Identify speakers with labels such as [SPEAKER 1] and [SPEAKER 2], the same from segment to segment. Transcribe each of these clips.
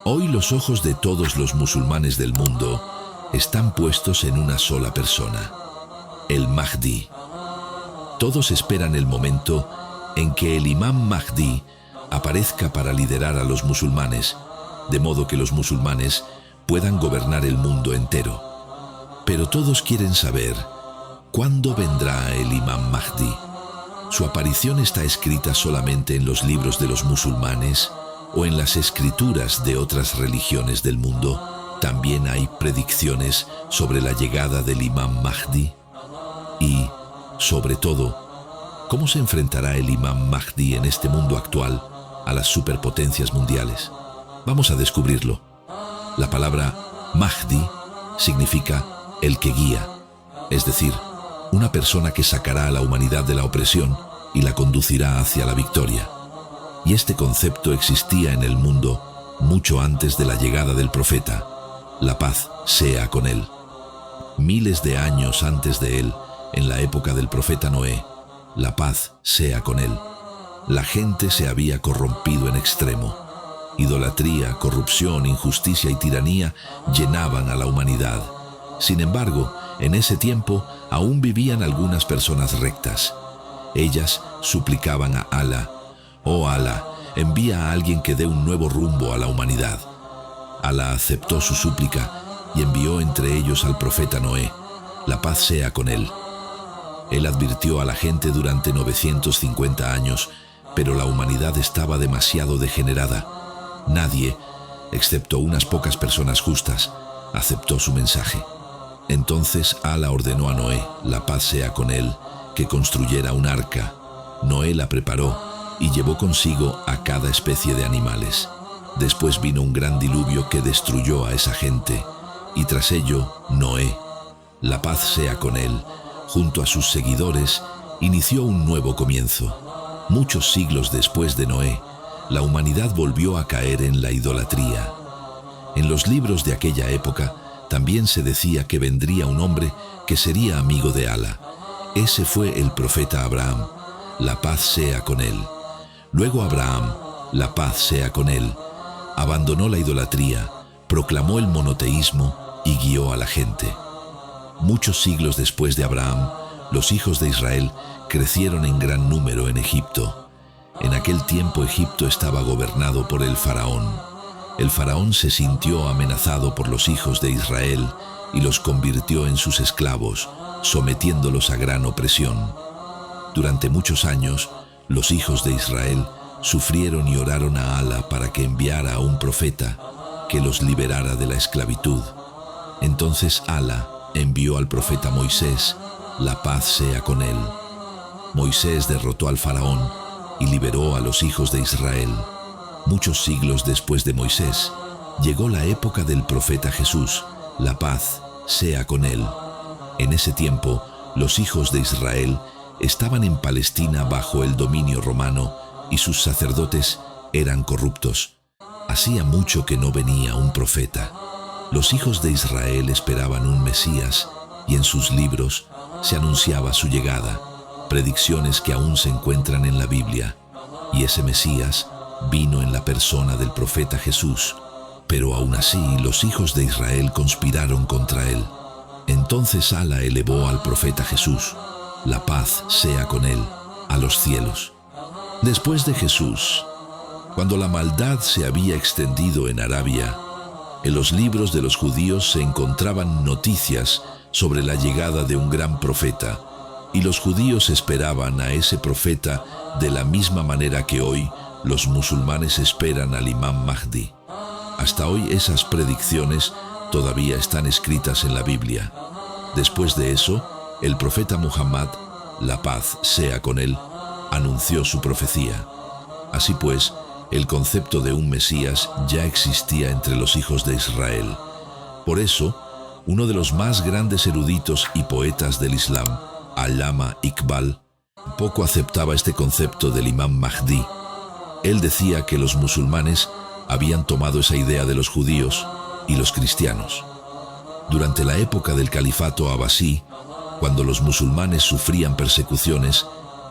[SPEAKER 1] Hoy los ojos de todos los musulmanes del mundo están puestos en una sola persona, el Mahdi. Todos esperan el momento en que el Imam Mahdi aparezca para liderar a los musulmanes, de modo que los musulmanes puedan gobernar el mundo entero. Pero todos quieren saber, ¿cuándo vendrá el Imam Mahdi? ¿Su aparición está escrita solamente en los libros de los musulmanes o en las escrituras de otras religiones del mundo? ¿También hay predicciones sobre la llegada del Imam Mahdi? Y, sobre todo, ¿cómo se enfrentará el Imam Mahdi en este mundo actual a las superpotencias mundiales? Vamos a descubrirlo. La palabra Mahdi significa el que guía, es decir, una persona que sacará a la humanidad de la opresión y la conducirá hacia la victoria. Y este concepto existía en el mundo mucho antes de la llegada del profeta. La paz sea con él. Miles de años antes de él, en la época del profeta Noé, la paz sea con él. La gente se había corrompido en extremo. Idolatría, corrupción, injusticia y tiranía llenaban a la humanidad. Sin embargo, en ese tiempo aún vivían algunas personas rectas. Ellas suplicaban a Alá: «Oh Alá, envía a alguien que dé un nuevo rumbo a la humanidad». Alá aceptó su súplica y envió entre ellos al profeta Noé. La paz sea con él. Él advirtió a la gente durante 950 años, pero la humanidad estaba demasiado degenerada. Nadie, excepto unas pocas personas justas, aceptó su mensaje. Entonces Alá ordenó a Noé, la paz sea con él, que construyera un arca. Noé la preparó y llevó consigo a cada especie de animales. Después vino un gran diluvio que destruyó a esa gente, y tras ello, Noé, la paz sea con él, junto a sus seguidores, inició un nuevo comienzo. Muchos siglos después de Noé, la humanidad volvió a caer en la idolatría. En los libros de aquella época, también se decía que vendría un hombre que sería amigo de Alá. Ese fue el profeta Abraham, la paz sea con él. Luego Abraham, la paz sea con él, abandonó la idolatría, proclamó el monoteísmo y guió a la gente. Muchos siglos después de Abraham, los hijos de Israel crecieron en gran número en Egipto. En aquel tiempo Egipto estaba gobernado por el faraón. El faraón se sintió amenazado por los hijos de Israel y los convirtió en sus esclavos, sometiéndolos a gran opresión. Durante muchos años, los hijos de Israel sufrieron y oraron a Alá para que enviara a un profeta que los liberara de la esclavitud. Entonces Alá envió al profeta Moisés, la paz sea con él. Moisés derrotó al faraón y liberó a los hijos de Israel. Muchos siglos después de Moisés, llegó la época del profeta Jesús, la paz sea con él. En ese tiempo, los hijos de Israel estaban en Palestina bajo el dominio romano y sus sacerdotes eran corruptos. Hacía mucho que no venía un profeta. Los hijos de Israel esperaban un Mesías y en sus libros se anunciaba su llegada, predicciones que aún se encuentran en la Biblia. Y ese Mesías vino en la persona del profeta Jesús, pero aún así los hijos de Israel conspiraron contra él. Entonces Alá elevó al profeta Jesús, la paz sea con él, a los cielos. Después de Jesús, cuando la maldad se había extendido en Arabia, en los libros de los judíos se encontraban noticias sobre la llegada de un gran profeta, y los judíos esperaban a ese profeta de la misma manera que hoy los musulmanes esperan al Imam Mahdi. Hasta hoy esas predicciones todavía están escritas en la Biblia. Después de eso, el profeta Muhammad, la paz sea con él, anunció su profecía. Así pues, el concepto de un Mesías ya existía entre los hijos de Israel. Por eso, uno de los más grandes eruditos y poetas del Islam, Allama Iqbal, poco aceptaba este concepto del Imam Mahdi. Él decía que los musulmanes habían tomado esa idea de los judíos y los cristianos. Durante la época del califato abasí, cuando los musulmanes sufrían persecuciones,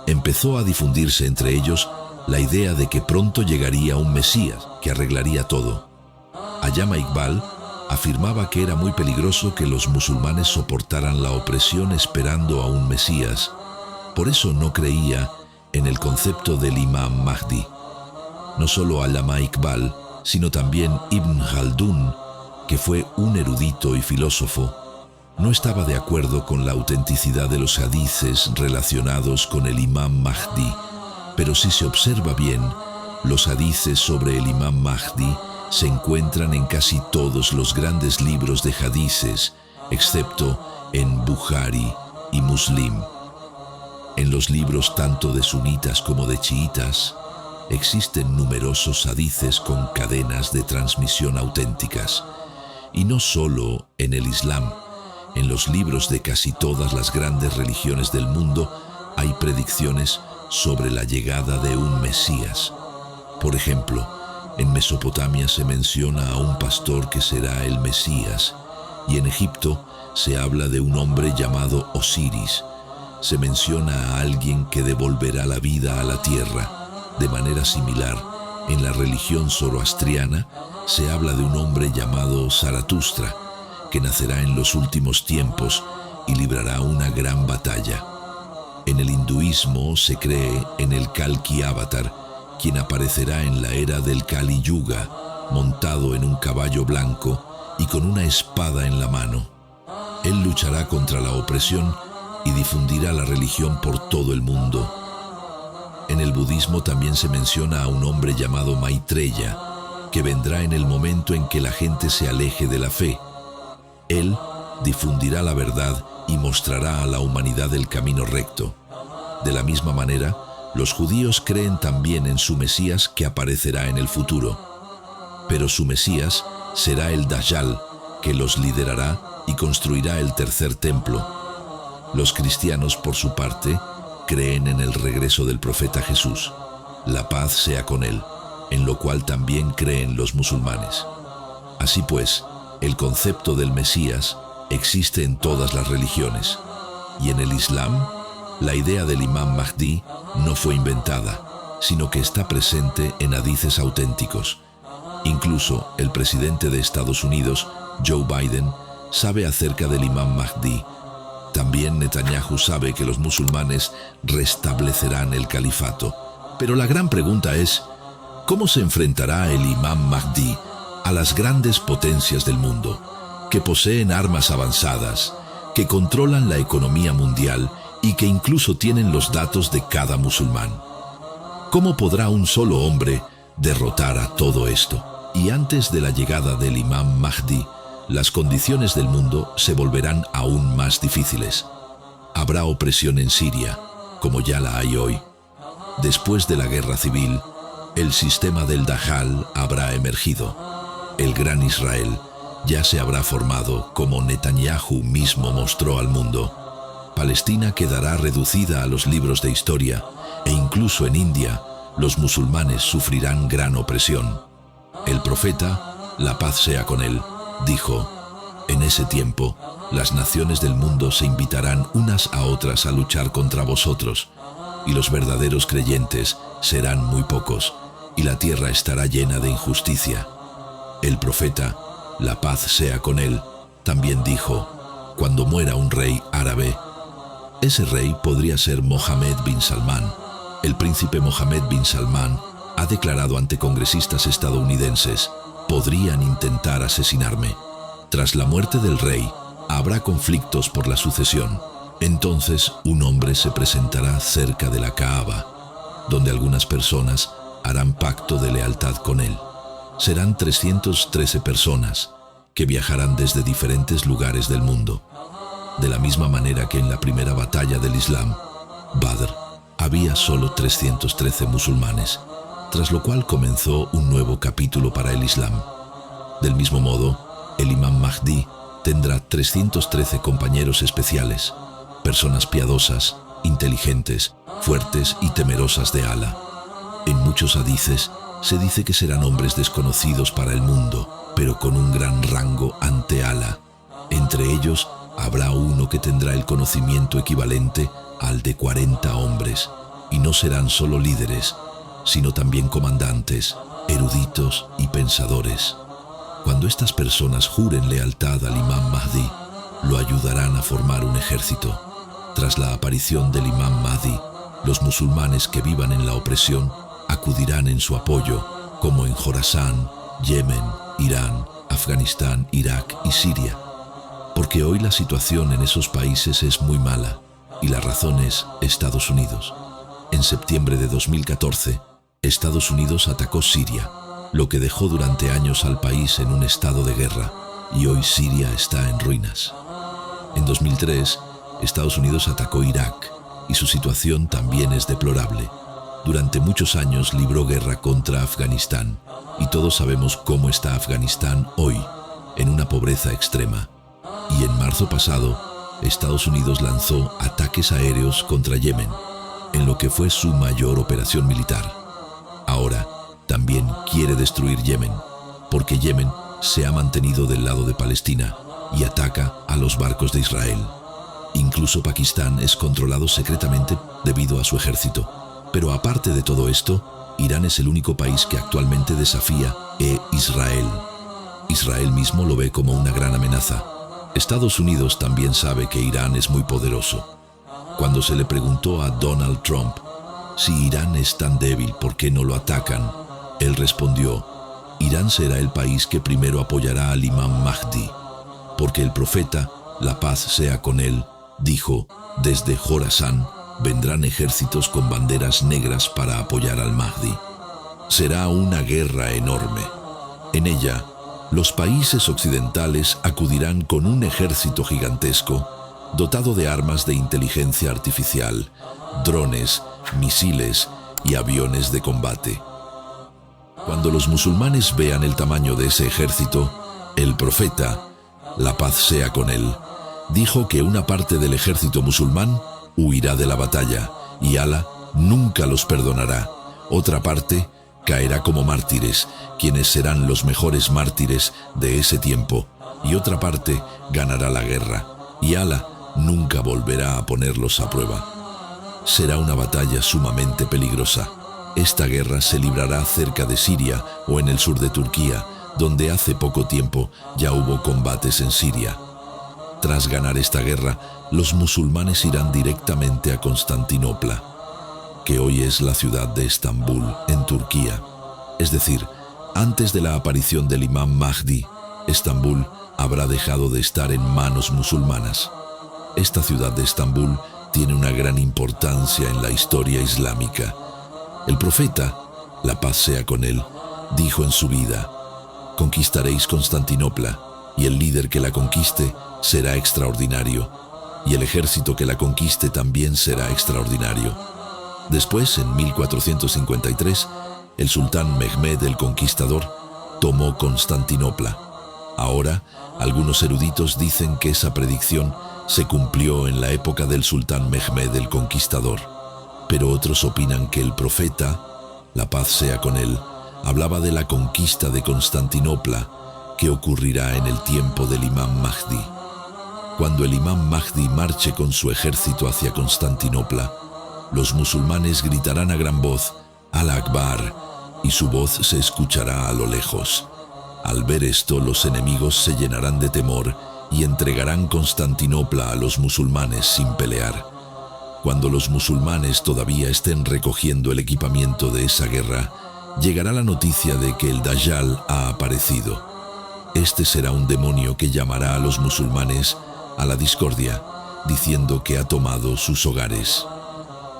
[SPEAKER 1] empezó a difundirse entre ellos la idea de que pronto llegaría un Mesías que arreglaría todo. Allama Iqbal afirmaba que era muy peligroso que los musulmanes soportaran la opresión esperando a un Mesías. Por eso no creía en el concepto del Imam Mahdi. No solo Allama Iqbal, sino también Ibn Khaldun, que fue un erudito y filósofo, no estaba de acuerdo con la autenticidad de los hadices relacionados con el Imam Mahdi, pero si se observa bien, los hadices sobre el Imam Mahdi se encuentran en casi todos los grandes libros de hadices, excepto en Bukhari y Muslim. En los libros tanto de sunitas como de chiitas, existen numerosos hadices con cadenas de transmisión auténticas. Y no solo en el Islam, en los libros de casi todas las grandes religiones del mundo hay predicciones sobre la llegada de un Mesías. Por ejemplo, en Mesopotamia se menciona a un pastor que será el Mesías, y en Egipto se habla de un hombre llamado Osiris. Se menciona a alguien que devolverá la vida a la tierra. De manera similar, en la religión zoroastriana se habla de un hombre llamado Zaratustra, que nacerá en los últimos tiempos y librará una gran batalla. En el hinduismo se cree en el Kalki Avatar, quien aparecerá en la era del Kali Yuga, montado en un caballo blanco y con una espada en la mano. Él luchará contra la opresión y difundirá la religión por todo el mundo. En el budismo también se menciona a un hombre llamado Maitreya, que vendrá en el momento en que la gente se aleje de la fe. Él difundirá la verdad y mostrará a la humanidad el camino recto. De la misma manera, los judíos creen también en su Mesías que aparecerá en el futuro. Pero su Mesías será el Dajjal, que los liderará y construirá el tercer templo. Los cristianos, por su parte, creen en el regreso del profeta Jesús. La paz sea con él, en lo cual también creen los musulmanes. Así pues, el concepto del Mesías existe en todas las religiones. Y en el Islam, la idea del Imam Mahdi no fue inventada, sino que está presente en hadices auténticos. Incluso el presidente de Estados Unidos, Joe Biden, sabe acerca del Imam Mahdi. También Netanyahu sabe que los musulmanes restablecerán el califato. Pero la gran pregunta es, ¿cómo se enfrentará el Imam Mahdi a las grandes potencias del mundo, que poseen armas avanzadas, que controlan la economía mundial y que incluso tienen los datos de cada musulmán? ¿Cómo podrá un solo hombre derrotar a todo esto? Y antes de la llegada del Imam Mahdi, las condiciones del mundo se volverán aún más difíciles. Habrá opresión en Siria, como ya la hay hoy. Después de la guerra civil, el sistema del Dajjal habrá emergido. El Gran Israel ya se habrá formado, como Netanyahu mismo mostró al mundo. Palestina quedará reducida a los libros de historia, e incluso en India, los musulmanes sufrirán gran opresión. El profeta, la paz sea con él, dijo: en ese tiempo, las naciones del mundo se invitarán unas a otras a luchar contra vosotros, y los verdaderos creyentes serán muy pocos, y la tierra estará llena de injusticia. El profeta, la paz sea con él, también dijo: cuando muera un rey árabe, ese rey podría ser Mohammed bin Salman. El príncipe Mohammed bin Salman ha declarado ante congresistas estadounidenses: podrían intentar asesinarme. Tras la muerte del rey, habrá conflictos por la sucesión. Entonces, un hombre se presentará cerca de la Kaaba, donde algunas personas harán pacto de lealtad con él. Serán 313 personas que viajarán desde diferentes lugares del mundo. De la misma manera que en la primera batalla del Islam, Badr, había solo 313 musulmanes, tras lo cual comenzó un nuevo capítulo para el Islam. Del mismo modo, el Imam Mahdi tendrá 313 compañeros especiales, personas piadosas, inteligentes, fuertes y temerosas de Allah. En muchos hadices se dice que serán hombres desconocidos para el mundo, pero con un gran rango ante Allah. Entre ellos habrá uno que tendrá el conocimiento equivalente al de 40 hombres, y no serán solo líderes, sino también comandantes, eruditos y pensadores. Cuando estas personas juren lealtad al Imam Mahdi, lo ayudarán a formar un ejército. Tras la aparición del Imam Mahdi, los musulmanes que vivan en la opresión acudirán en su apoyo, como en Jorasán, Yemen, Irán, Afganistán, Irak y Siria. Porque hoy la situación en esos países es muy mala, y la razón es Estados Unidos. En septiembre de 2014, Estados Unidos atacó Siria, lo que dejó durante años al país en un estado de guerra, y hoy Siria está en ruinas. En 2003, Estados Unidos atacó Irak, y su situación también es deplorable. Durante muchos años libró guerra contra Afganistán, y todos sabemos cómo está Afganistán hoy, en una pobreza extrema. Y en marzo pasado, Estados Unidos lanzó ataques aéreos contra Yemen, en lo que fue su mayor operación militar. Ahora, también quiere destruir Yemen, porque Yemen se ha mantenido del lado de Palestina y ataca a los barcos de Israel. Incluso Pakistán es controlado secretamente debido a su ejército. Pero aparte de todo esto, Irán es el único país que actualmente desafía a Israel. Israel mismo lo ve como una gran amenaza. Estados Unidos también sabe que Irán es muy poderoso. Cuando se le preguntó a Donald Trump si Irán es tan débil, ¿por qué no lo atacan?, él respondió: Irán será el país que primero apoyará al Imam Mahdi, porque el profeta, la paz sea con él, dijo: desde Jorasán vendrán ejércitos con banderas negras para apoyar al Mahdi. Será una guerra enorme. En ella, los países occidentales acudirán con un ejército gigantesco, dotado de armas de inteligencia artificial, drones, misiles y aviones de combate. Cuando los musulmanes vean el tamaño de ese ejército, el profeta, la paz sea con él, dijo que una parte del ejército musulmán huirá de la batalla y Alá nunca los perdonará. Otra parte caerá como mártires, quienes serán los mejores mártires de ese tiempo, y otra parte ganará la guerra y Alá nunca volverá a ponerlos a prueba. Será una batalla sumamente peligrosa. Esta guerra se librará cerca de Siria o en el sur de Turquía, donde hace poco tiempo ya hubo combates en Siria. Tras ganar esta guerra, los musulmanes irán directamente a Constantinopla, que hoy es la ciudad de Estambul, en Turquía. Es decir, antes de la aparición del Imam Mahdi, Estambul habrá dejado de estar en manos musulmanas. Esta ciudad de Estambul tiene una gran importancia en la historia islámica. El profeta, la paz sea con él, dijo en su vida: conquistaréis Constantinopla, y el líder que la conquiste será extraordinario, y el ejército que la conquiste también será extraordinario. Después, en 1453, el sultán Mehmed el Conquistador tomó Constantinopla. Ahora, algunos eruditos dicen que esa predicción se cumplió en la época del sultán Mehmed el Conquistador. Pero otros opinan que el profeta, la paz sea con él, hablaba de la conquista de Constantinopla, que ocurrirá en el tiempo del Imam Mahdi. Cuando el Imam Mahdi marche con su ejército hacia Constantinopla, los musulmanes gritarán a gran voz: Alá Akbar, y su voz se escuchará a lo lejos. Al ver esto, los enemigos se llenarán de temor y entregarán Constantinopla a los musulmanes sin pelear. Cuando los musulmanes todavía estén recogiendo el equipamiento de esa guerra, llegará la noticia de que el Dajjal ha aparecido. Este será un demonio que llamará a los musulmanes a la discordia, diciendo que ha tomado sus hogares.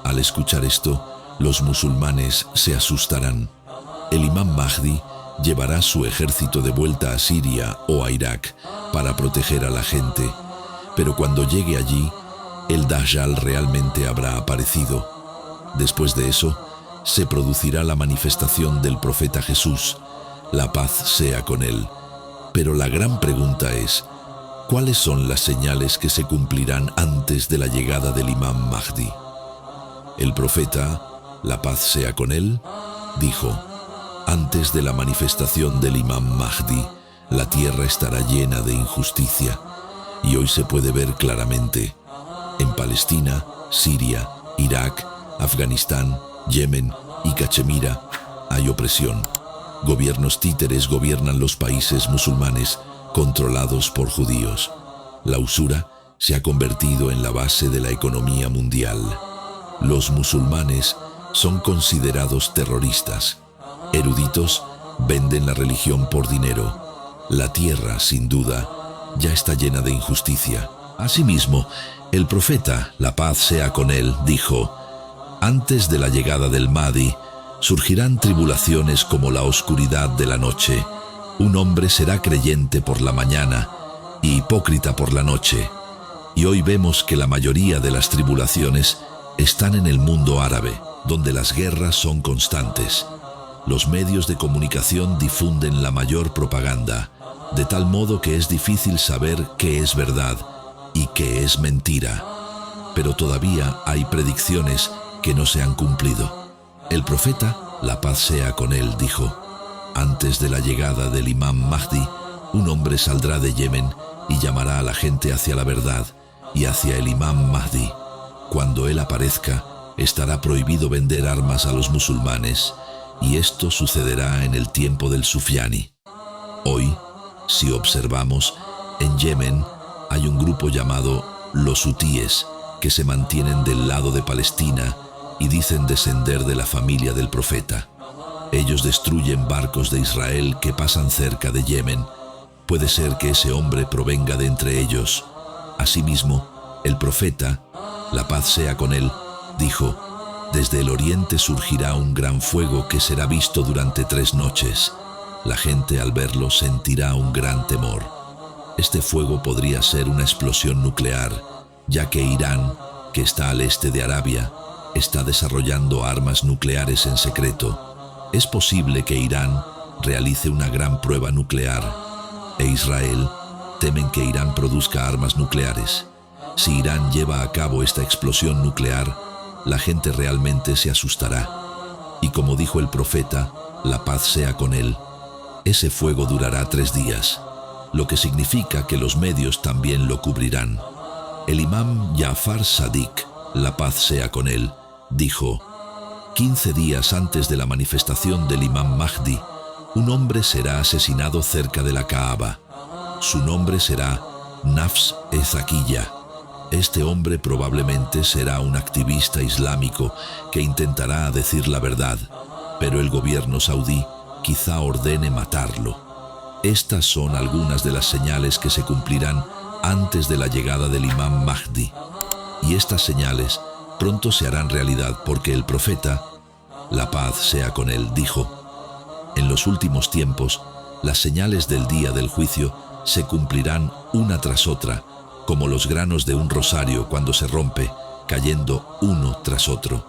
[SPEAKER 1] Al escuchar esto, los musulmanes se asustarán. El Imam Mahdi llevará su ejército de vuelta a Siria o a Irak para proteger a la gente, pero cuando llegue allí, el Dajjal realmente habrá aparecido. Después de eso, se producirá la manifestación del profeta Jesús, la paz sea con él. Pero la gran pregunta es: ¿cuáles son las señales que se cumplirán antes de la llegada del Imam Mahdi? El profeta, la paz sea con él, dijo: antes de la manifestación del Imam Mahdi, la tierra estará llena de injusticia, y hoy se puede ver claramente. En Palestina, Siria, Irak, Afganistán, Yemen y Cachemira hay opresión. Gobiernos títeres gobiernan los países musulmanes controlados por judíos. La usura se ha convertido en la base de la economía mundial. Los musulmanes son considerados terroristas. Eruditos venden la religión por dinero. La tierra, sin duda, ya está llena de injusticia. Asimismo, el profeta, la paz sea con él, dijo: antes de la llegada del Mahdi, surgirán tribulaciones como la oscuridad de la noche. Un hombre será creyente por la mañana y hipócrita por la noche. Y hoy vemos que la mayoría de las tribulaciones están en el mundo árabe, donde las guerras son constantes. Los medios de comunicación difunden la mayor propaganda, de tal modo que es difícil saber qué es verdad y qué es mentira. Pero todavía hay predicciones que no se han cumplido. El profeta, la paz sea con él, dijo: antes de la llegada del Imam Mahdi, un hombre saldrá de Yemen y llamará a la gente hacia la verdad y hacia el Imam Mahdi. Cuando él aparezca, estará prohibido vender armas a los musulmanes, y esto sucederá en el tiempo del Sufyani. Hoy, si observamos, en Yemen hay un grupo llamado los hutíes, que se mantienen del lado de Palestina y dicen descender de la familia del profeta. Ellos destruyen barcos de Israel que pasan cerca de Yemen. Puede ser que ese hombre provenga de entre ellos. Asimismo, el profeta, la paz sea con él, dijo: desde el oriente surgirá un gran fuego que será visto durante 3 noches. La gente al verlo sentirá un gran temor. Este fuego podría ser una explosión nuclear, ya que Irán, que está al este de Arabia, está desarrollando armas nucleares en secreto. Es posible que Irán realice una gran prueba nuclear, e Israel temen que Irán produzca armas nucleares. Si Irán lleva a cabo esta explosión nuclear, la gente realmente se asustará. Y como dijo el profeta, la paz sea con él, ese fuego durará 3 días, lo que significa que los medios también lo cubrirán. El imam Ja'far Sadiq, la paz sea con él, dijo: 15 días antes de la manifestación del Imam Mahdi, un hombre será asesinado cerca de la Kaaba. Su nombre será Nafs Zakiya. Este hombre probablemente será un activista islámico que intentará decir la verdad, pero el gobierno saudí quizá ordene matarlo. Estas son algunas de las señales que se cumplirán antes de la llegada del Imam Mahdi. Y estas señales pronto se harán realidad porque el profeta, la paz sea con él, dijo: en los últimos tiempos, las señales del día del juicio se cumplirán una tras otra, como los granos de un rosario cuando se rompe, cayendo uno tras otro.